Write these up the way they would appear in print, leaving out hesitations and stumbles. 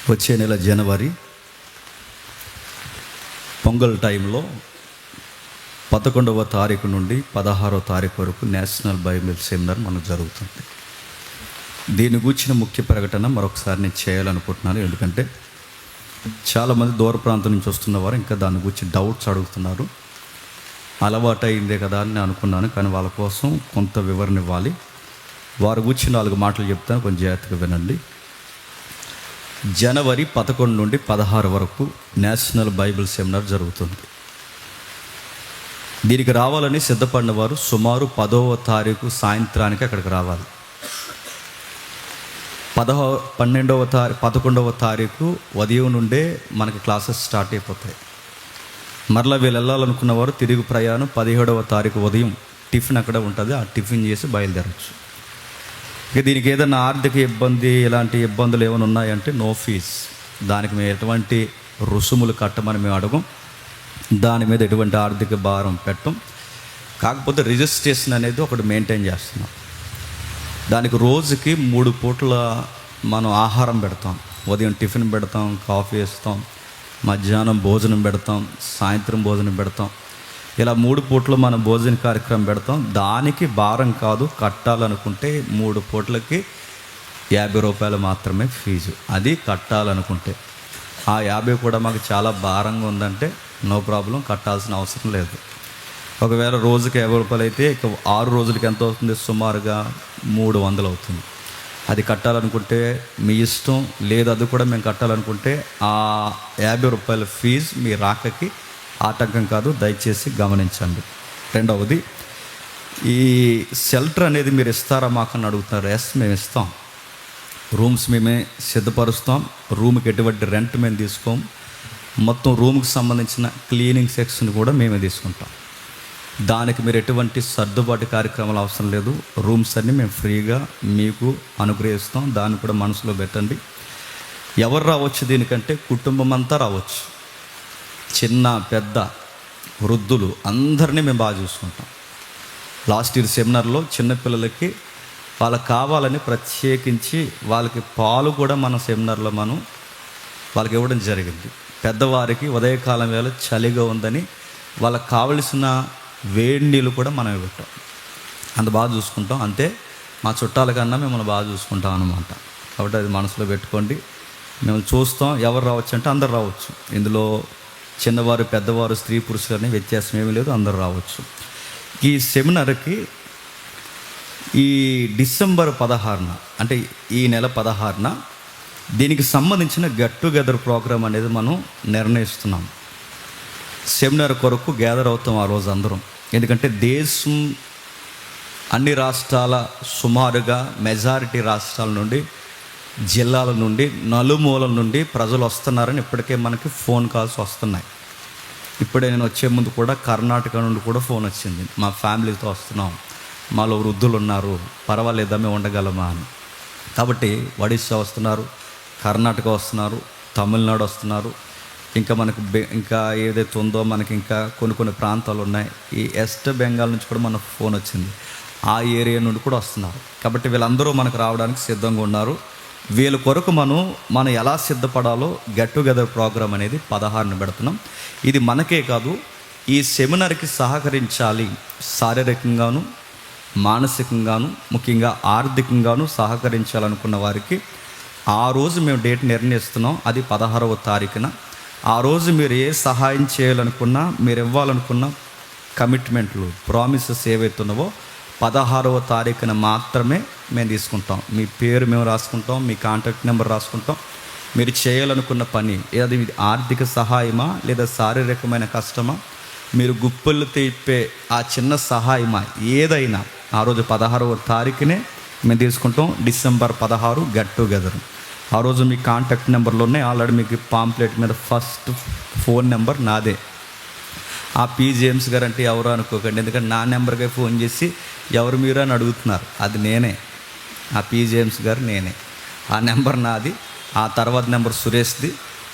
వచ్చే నెల జనవరి పొంగల్ టైంలో 11వ తారీఖు నుండి 16వ తారీఖు వరకు నేషనల్ బైబిల్ సెమినార్ మనకు జరుగుతుంది. దీని గురించిన ముఖ్య ప్రకటన మరొకసారి నేను చేయాలనుకుంటున్నాను. ఎందుకంటే చాలామంది దూర ప్రాంతం నుంచి వస్తున్నవారు ఇంకా దాని గురించి డౌట్స్ అడుగుతున్నారు. అలవాటు అయిందే కదా అని నేను అనుకున్నాను, కానీ వాళ్ళ కోసం కొంత వివరణ ఇవ్వాలి. వారి గురించి 4 మాటలు చెప్తాను, కొంచెం జాగ్రత్తగా వినండి. జనవరి 11 నుండి 16 వరకు నేషనల్ బైబిల్ సెమినార్ జరుగుతుంది. దీనికి రావాలని సిద్ధపడిన వారు సుమారు 10వ తారీఖు సాయంత్రానికి అక్కడికి రావాలి. 11వ తారీఖు ఉదయం నుండే మనకి క్లాసెస్ స్టార్ట్ అయిపోతాయి. మరలా వీళ్ళు వెళ్ళాలనుకున్న వారు తిరిగి ప్రయాణం 17వ తారీఖు ఉదయం టిఫిన్ అక్కడ ఉంటుంది, ఆ టిఫిన్ చేసి బయలుదేరచ్చు. ఇక దీనికి ఏదైనా ఆర్థిక ఇబ్బంది, ఇలాంటి ఇబ్బందులు ఏమైనా ఉన్నాయంటే నో ఫీజ్. దానికి మేము ఎటువంటి రుసుములు కట్టమని మేము అడగం, దాని మీద ఎటువంటి ఆర్థిక భారం పెట్టం. కాకపోతే రిజిస్ట్రేషన్ అనేది ఒకటి మెయింటైన్ చేస్తున్నాం. దానికి రోజుకి 3 పూట్ల మనం ఆహారం పెడతాం. ఉదయం టిఫిన్ పెడతాం, కాఫీ ఇస్తాం, మధ్యాహ్నం భోజనం పెడతాం, సాయంత్రం భోజనం పెడతాం. ఇలా 3 పూట్లు మనం భోజన కార్యక్రమం పెడతాం. దానికి భారం కాదు, కట్టాలనుకుంటే 3 పూట్లకి 50 రూపాయలు మాత్రమే ఫీజు. అది కట్టాలనుకుంటే. ఆ 50 కూడా మాకు చాలా భారంగా ఉందంటే నో ప్రాబ్లం, కట్టాల్సిన అవసరం లేదు. ఒకవేళ రోజుకి 50 రూపాయలు అయితే ఇక 6 రోజులకి ఎంత అవుతుంది? సుమారుగా 300 అవుతుంది. అది కట్టాలనుకుంటే మీ ఇష్టం. లేదు అది కూడా మేము కట్టాలనుకుంటే ఆ 50 రూపాయల ఫీజు మీ రాకకి ఆటంకం కాదు, దయచేసి గమనించండి. రెండవది, ఈ షెల్టర్ అనేది మీరు ఇస్తారా మాకని అడుగుతున్నారు. ఎస్, మేము ఇస్తాం. రూమ్స్ మేమే సిద్ధపరుస్తాం. రూమ్కి ఎటువంటి రెంట్ మేము తీసుకోం. మొత్తం రూమ్కి సంబంధించిన క్లీనింగ్ సెక్షన్ కూడా మేమే తీసుకుంటాం. దానికి మీరు ఎటువంటి సర్దుబాటు కార్యక్రమాలు అవసరం లేదు. రూమ్స్ అన్నీ మేము ఫ్రీగా మీకు అనుగ్రహిస్తాం. దాన్ని కూడా మనసులో పెట్టండి. ఎవరు రావచ్చు దీనికంటే? కుటుంబం అంతా రావచ్చు. చిన్న పెద్ద వృద్ధులు అందరినీ మేము బాగా చూసుకుంటాం. లాస్ట్ ఇయర్ సెమినార్లో చిన్నపిల్లలకి వాళ్ళకి కావాలని ప్రత్యేకించి వాళ్ళకి పాలు కూడా మన సెమినార్లో మనం వాళ్ళకి ఇవ్వడం జరిగింది. పెద్దవారికి ఉదయకాలం వేళ చలిగా ఉందని వాళ్ళకి కావలసిన వేడి నీళ్ళు కూడా మనం ఇవ్వటం. అంత బాగా చూసుకుంటాం. అంతే, మా చుట్టాల కన్నా మిమ్మల్ని బాగా చూసుకుంటాం అన్నమాట. కాబట్టి అది మనసులో పెట్టుకోండి. మేము చూస్తాం. ఎవరు రావచ్చు అంటే అందరు రావచ్చు. ఇందులో చిన్నవారు, పెద్దవారు, స్త్రీ పురుషులని వ్యత్యాసం ఏమీ లేదు, అందరూ రావచ్చు. ఈ సెమినార్కి ఈ డిసెంబర్ 16న, అంటే ఈ నెల 16న దీనికి సంబంధించిన గెట్ టుగెదర్ ప్రోగ్రామ్ అనేది మనం నిర్ణయిస్తున్నాం. సెమినార్ కొరకు గ్యాదర్ అవుతాం ఆ రోజు అందరం. ఎందుకంటే దేశం అన్ని రాష్ట్రాల, సుమారుగా మెజారిటీ రాష్ట్రాల నుండి, జిల్లాల నుండి, నలుమూలల నుండి ప్రజలు వస్తున్నారని ఇప్పటికే మనకి ఫోన్ కాల్స్ వస్తున్నాయి. ఇప్పుడే నేను వచ్చే ముందు కూడా కర్ణాటక నుండి కూడా ఫోన్ వచ్చింది. మా ఫ్యామిలీతో వస్తున్నాం, మాలో వృద్ధులు ఉన్నారు, పర్వాలేదా మేము ఉండగలమా అని. కాబట్టి ఒడిశా వస్తున్నారు, కర్ణాటక వస్తున్నారు, తమిళనాడు వస్తున్నారు. ఇంకా మనకు ఇంకా ఏదైతే ఉందో మనకి ఇంకా కొన్ని ప్రాంతాలు ఉన్నాయి. ఈ వెస్ట్ బెంగాల్ నుంచి కూడా మనకు ఫోన్ వచ్చింది. ఆ ఏరియా నుండి కూడా వస్తున్నారు. కాబట్టి వీళ్ళందరూ మనకు రావడానికి సిద్ధంగా ఉన్నారు. వీళ్ళ కొరకు మనం ఎలా సిద్ధపడాలో గెట్ టుగెదర్ ప్రోగ్రామ్ అనేది 16న పెడుతున్నాం. ఇది మనకే కాదు, ఈ సెమినార్కి సహకరించాలి, శారీరకంగాను, మానసికంగాను, ముఖ్యంగా ఆర్థికంగాను సహకరించాలనుకున్న వారికి ఆ రోజు మేము డేట్ నిర్ణయిస్తున్నాం. అది 16వ తారీఖున. ఆ రోజు మీరు ఏ సహాయం చేయాలనుకున్నా, మీరు ఇవ్వాలనుకున్న కమిట్మెంట్లు, ప్రామిసెస్ ఏవైతున్నావో 16వ తారీఖున మాత్రమే మేము తీసుకుంటాం. మీ పేరు మేము రాసుకుంటాం, మీ కాంటాక్ట్ నెంబర్ రాసుకుంటాం. మీరు చేయాలనుకున్న పని, అది ఆర్థిక సహాయమా లేదా శారీరకమైన కష్టమా, మీరు గుప్పలు తిప్పే ఆ చిన్న సహాయమా, ఏదైనా ఆ రోజు 16వ తారీఖునే మేము తీసుకుంటాం. December 16 get together. ఆ రోజు మీ కాంటాక్ట్ నెంబర్లు ఉన్నాయి. ఆల్రెడీ మీకు పాంప్లెట్ మీద ఫస్ట్ ఫోన్ నెంబర్ నాదే. ఆ పి జేమ్స్ గారు అంటే ఎవరు అనుకోకండి, ఎందుకంటే నా నెంబర్గా ఫోన్ చేసి ఎవరు మీరు అని అడుగుతున్నారు. అది నేనే, ఆ పి జేమ్స్ గారు నేనే. ఆ నెంబర్ నాది. ఆ తర్వాత నెంబర్ సురేష్ది,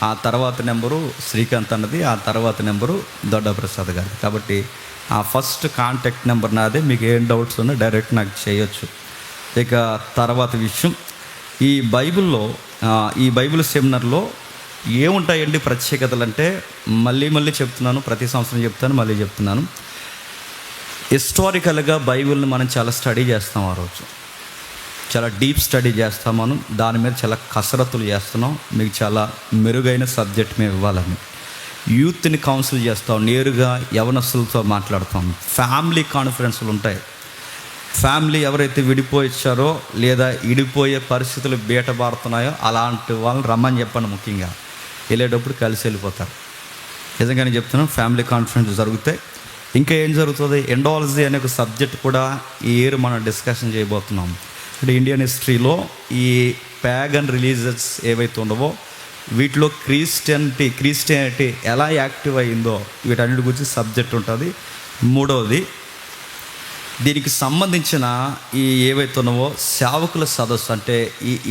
ఆ తర్వాత నెంబరు శ్రీకాంత్ అన్నది, ఆ తర్వాత నెంబరు దొడ్డప్రసాద్ గారు. కాబట్టి ఆ ఫస్ట్ కాంటాక్ట్ నెంబర్ నాదే. మీకు ఏం డౌట్స్ ఉన్నా డైరెక్ట్ నాకు చేయొచ్చు. ఇక తర్వాత విషయం, ఈ బైబిల్లో ఈ బైబిల్ సెమినార్లో ఏముంటాయండి ప్రత్యేకతలు అంటే, మళ్ళీ చెప్తున్నాను, ప్రతి సంవత్సరం చెప్తాను, మళ్ళీ చెప్తున్నాను. హిస్టారికల్గా బైబిల్ని మనం చాలా స్టడీ చేస్తాం. ఆ రోజు చాలా డీప్ స్టడీ చేస్తాం. మనం దాని మీద చాలా కసరత్తులు చేస్తున్నాం. మీకు చాలా మెరుగైన సబ్జెక్ట్ మేము ఇవ్వాలని యూత్ని కౌన్సిల్ చేస్తాం. నేరుగా యవనస్తులతో మాట్లాడతాం. ఫ్యామిలీ కాన్ఫరెన్స్లు ఉంటాయి. ఫ్యామిలీ ఎవరైతే విడిపోయిచ్చారో లేదా విడిపోయే పరిస్థితులు బీటబారుతున్నాయో అలాంటి వాళ్ళని రమ్మని చెప్పండి. ముఖ్యంగా వెళ్ళేటప్పుడు కలిసి వెళ్ళిపోతారు. నిజంగానే చెప్తున్నాం. ఫ్యామిలీ కాన్ఫరెన్స్ జరుగుతాయి. ఇంకా ఏం జరుగుతుంది, ఎండాలజీ అనే ఒక సబ్జెక్ట్ కూడా ఈ ఇయర్ మనం డిస్కషన్ చేయబోతున్నాం. అంటే ఇండియన్ హిస్టరీలో ఈ ప్యాగన్ రిలీజియన్స్ ఏవైతే ఉండవో వీటిలో క్రిస్టియానిటీ ఎలా యాక్టివ్ అయిందో వీటన్నిటి గురించి సబ్జెక్ట్ ఉంటుంది. మూడవది, దీనికి సంబంధించిన ఈ ఏవైతే ఉన్నావో సేవకుల సదస్సు, అంటే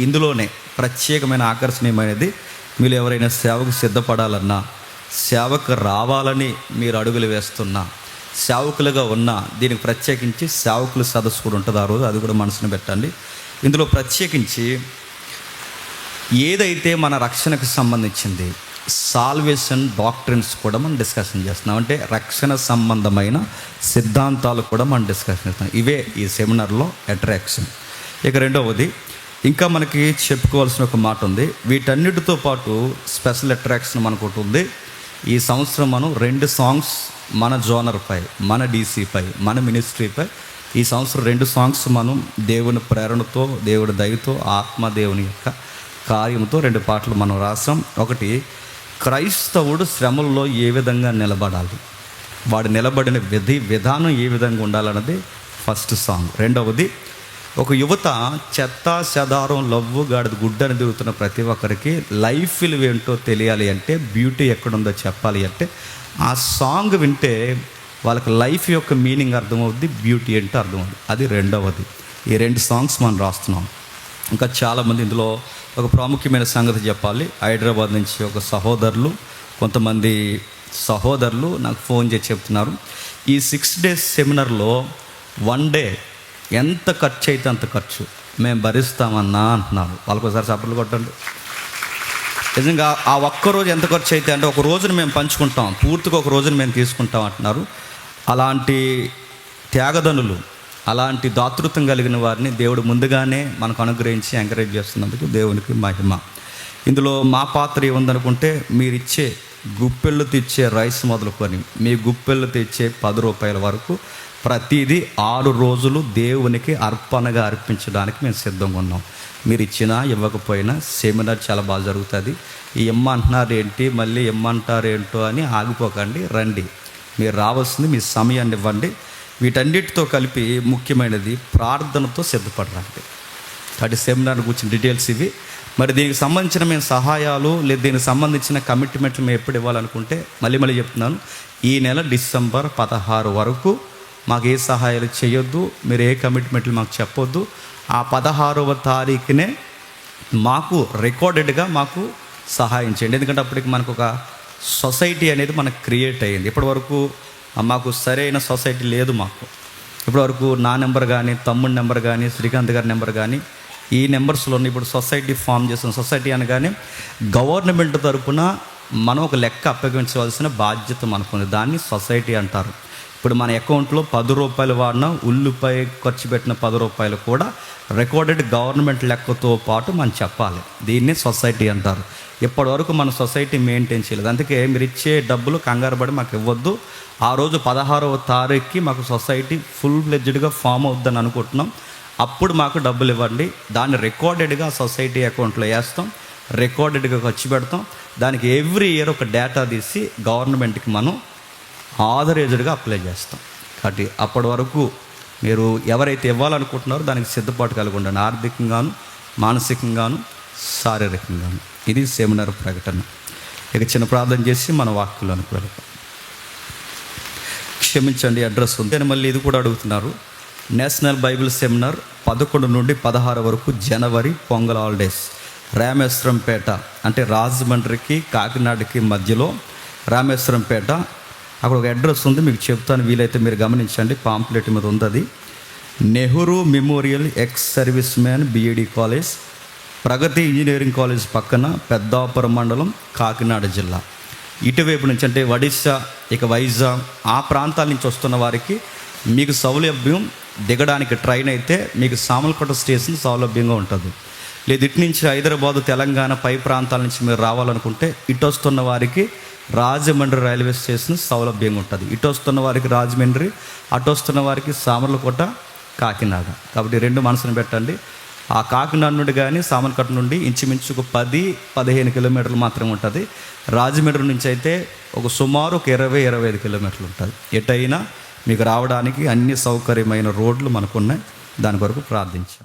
ఇందులోనే ప్రత్యేకమైన ఆకర్షణీయమైనది. మీరు ఎవరైనా సేవకు సిద్ధపడాలన్నా, సేవకు రావాలని మీరు అడుగులు వేస్తున్నా, సేవకులుగా ఉన్నా, దీనికి ప్రత్యేకించి సేవకుల సదస్సు కూడా ఉంటుంది ఆ రోజు. అది కూడా మనసును పెట్టండి. ఇందులో ప్రత్యేకించి ఏదైతే మన రక్షణకు సంబంధించింది సాల్వేషన్ డాక్ట్రిన్స్ కూడా మనం డిస్కషన్ చేస్తున్నాం. అంటే రక్షణ సంబంధమైన సిద్ధాంతాలు కూడా మనం డిస్కషన్ చేస్తున్నాం. ఇవే ఈ సెమినార్లో అట్రాక్షన్. ఇక రెండవది, ఇంకా మనకి చెప్పుకోవాల్సిన ఒక మాట ఉంది. వీటన్నిటితో పాటు స్పెషల్ అట్రాక్షన్ మనకు ఒకటి ఉంది. ఈ సంవత్సరం మనం 2 సాంగ్స్ మన జోనర్పై, మన డీసీపై, మన మినిస్ట్రీపై ఈ సంవత్సరం 2 సాంగ్స్ మనం దేవుని ప్రేరణతో, దేవుడి దయతో, ఆత్మదేవుని యొక్క కార్యంతో 2 పాటలు మనం రాసాం. ఒకటి, క్రైస్తవుడు శ్రమల్లో ఏ విధంగా నిలబడాలి, వాడు నిలబడిన విధానం ఏ విధంగా ఉండాలన్నది ఫస్ట్ సాంగ్. రెండవది, ఒక యువత చెత్త చెదారం లవ్వు గాడిద గుడ్డని తిరుగుతున్న ప్రతి ఒక్కరికి లైఫ్ విలువ ఏంటో తెలియాలి అంటే, బ్యూటీ ఎక్కడుందో చెప్పాలి అంటే ఆ సాంగ్ వింటే వాళ్ళకి లైఫ్ యొక్క మీనింగ్ అర్థమవుద్ది, బ్యూటీ ఏంటో అర్థమవుద్ది. అది రెండవది. ఈ 2 సాంగ్స్ మనం రాస్తున్నాం. ఇంకా చాలామంది ఇందులో ఒక ప్రాముఖ్యమైన సంగతి చెప్పాలి. హైదరాబాద్ నుంచి ఒక కొంతమంది సహోదరులు నాకు ఫోన్ చేసి చెప్తున్నారు, ఈ 6 days సెమినార్లో 1 day ఎంత ఖర్చు అయితే అంత ఖర్చు మేము భరిస్తామన్నా అంటున్నారు. వాళ్ళకి ఒకసారి చప్పట్లు కొట్టండి. నిజంగా ఆ ఒక్కరోజు ఎంత ఖర్చు అయితే అంటే ఒక రోజును మేము పంచుకుంటాం, పూర్తిగా ఒక రోజును మేము తీసుకుంటాం అంటున్నారు. అలాంటి త్యాగదనులు, అలాంటి దాతృత్వం కలిగిన వారిని దేవుడు ముందుగానే మనకు అనుగ్రహించి ఎంకరేజ్ చేస్తున్నందుకు దేవునికి మహిమ. ఇందులో మా పాత్ర ఏముందనుకుంటే, మీరిచ్చే గుప్పెళ్ళు తెచ్చే రైస్ మొదలుకొని మీ గుప్పెళ్ళు తెచ్చే 10 రూపాయల వరకు ప్రతిదీ 6 రోజులు దేవునికి అర్పణగా అర్పించడానికి మేము సిద్ధంగా ఉన్నాం. మీరు ఇచ్చినా ఇవ్వకపోయినా సెమినార్ చాలా బాగా జరుగుతుంది. ఈ అంటున్నారు ఏంటి, మళ్ళీ అంటారేంటో అని ఆగిపోకండి, రండి. మీరు రావాల్సింది మీ సమయాన్ని ఇవ్వండి. వీటన్నిటితో కలిపి ముఖ్యమైనది ప్రార్థనతో సిద్ధపడరండి. కాబట్టి సెమినార్ గురించి డీటెయిల్స్ ఇవి. మరి దీనికి సంబంధించిన మేము సహాయాలు లేదా దీనికి సంబంధించిన కమిట్మెంట్లు మేము ఎప్పుడు ఇవ్వాలనుకుంటే మళ్ళీ చెప్తున్నాను, ఈ నెల డిసెంబర్ 16 వరకు మాకు ఏ సహాయాలు చేయొద్దు, మీరు ఏ కమిట్మెంట్లు మాకు చెప్పొద్దు. ఆ 16వ తారీఖునే మాకు రికార్డెడ్గా మాకు సహాయం చేయండి. ఎందుకంటే అప్పటికి మనకు ఒక సొసైటీ అనేది మనకు క్రియేట్ అయ్యింది. ఇప్పటివరకు మాకు సరైన సొసైటీ లేదు. మాకు ఇప్పటివరకు నా నెంబర్ కానీ, తమ్ముడి నెంబర్ కానీ, శ్రీకాంత్ గారి నెంబర్ కానీ, ఈ నెంబర్స్లో ఇప్పుడు సొసైటీ ఫామ్ చేసిన సొసైటీ అనగానే గవర్నమెంట్ తరపున మనం ఒక లెక్క అప్పగించవలసిన బాధ్యత మనకుంది. దాన్ని సొసైటీ అంటారు. ఇప్పుడు మన అకౌంట్లో 10 రూపాయలు వాడినా ఉల్లిపాయ ఖర్చు పెట్టిన 10 రూపాయలు కూడా రికార్డెడ్ గవర్నమెంట్ లెక్కతో పాటు మనం చెప్పాలి. దీన్నే సొసైటీ అంటారు. ఇప్పటివరకు మన సొసైటీ మెయింటైన్ చేయలేదు. అందుకే మీరు ఇచ్చే డబ్బులు కంగారు పడి మాకు ఇవ్వద్దు. ఆ రోజు 16వ తారీఖుకి మాకు సొసైటీ ఫుల్ ఫ్లెడ్జ్డ్గా ఫామ్ అవుద్దని అనుకుంటున్నాం. అప్పుడు మాకు డబ్బులు ఇవ్వండి. దాన్ని రికార్డెడ్గా సొసైటీ అకౌంట్లో వేస్తాం, రికార్డెడ్గా ఖర్చు పెడతాం. దానికి ఎవ్రీ ఇయర్ ఒక డేటా తీసి గవర్నమెంట్కి మనం ఆథరైజ్డ్గా అప్లై చేస్తాం. కాబట్టి అప్పటి వరకు మీరు ఎవరైతే ఇవ్వాలనుకుంటున్నారో దానికి సిద్ధపాటు కలిగి ఉండండి, ఆర్థికంగాను, మానసికంగాను, శారీరకంగాను. ఇది సెమినార్ ప్రకటన. ఇక చిన్న ప్రార్థన చేసి మన వాక్యంలోనికి వెళ్తాం. క్షమించండి, అడ్రస్ ఉంది అని మళ్ళీ ఇది కూడా అడుగుతున్నారు. నేషనల్ బైబిల్ సెమినార్ 11 నుండి 16 వరకు జనవరి, పొంగల్ హాలిడేస్, రామేశ్వరంపేట, అంటే రాజమండ్రికి కాకినాడకి మధ్యలో రామేశ్వరంపేట. అక్కడ ఒక అడ్రస్ ఉంది, మీకు చెప్తాను, వీలైతే మీరు గమనించండి. పాంప్లెట్ మీద ఉంది. అది Nehru memorial ex service man BEd college, Pragati engineering college పక్కన పెద్దాపురం మండలం, కాకినాడ జిల్లా. ఇటువైపు నుంచి అంటే ఒడిశా, ఇక వైజాగ్ ఆ ప్రాంతాల నుంచి వస్తున్న వారికి మీకు సౌలభ్యం దిగడానికి ట్రైన్ అయితే మీకు సామర్లకోట స్టేషన్ సౌలభ్యంగా ఉంటుంది. లేదు ఇటు నుంచి హైదరాబాదు, తెలంగాణ పై ప్రాంతాల నుంచి మీరు రావాలనుకుంటే ఇటు వస్తున్న వారికి రాజమండ్రి రైల్వే స్టేషన్ సౌలభ్యంగా ఉంటుంది. ఇటు వస్తున్న వారికి రాజమండ్రి, అటు వస్తున్న వారికి సామర్లకోట, కాకినాడ. కాబట్టి రెండు మనసును పెట్టండి. ఆ కాకినాడ నుండి కానీ సామర్లకోట నుండి ఇంచుమించు ఒక 10-15 కిలోమీటర్లు మాత్రమే ఉంటుంది. రాజమండ్రి నుంచి అయితే సుమారు 20-25 కిలోమీటర్లు ఉంటుంది. ఎటైనా మీకు రావడానికి అన్ని సౌకర్యమైన రోడ్లు మనకున్నాయి. దాని కొరకు ప్రార్థించాం.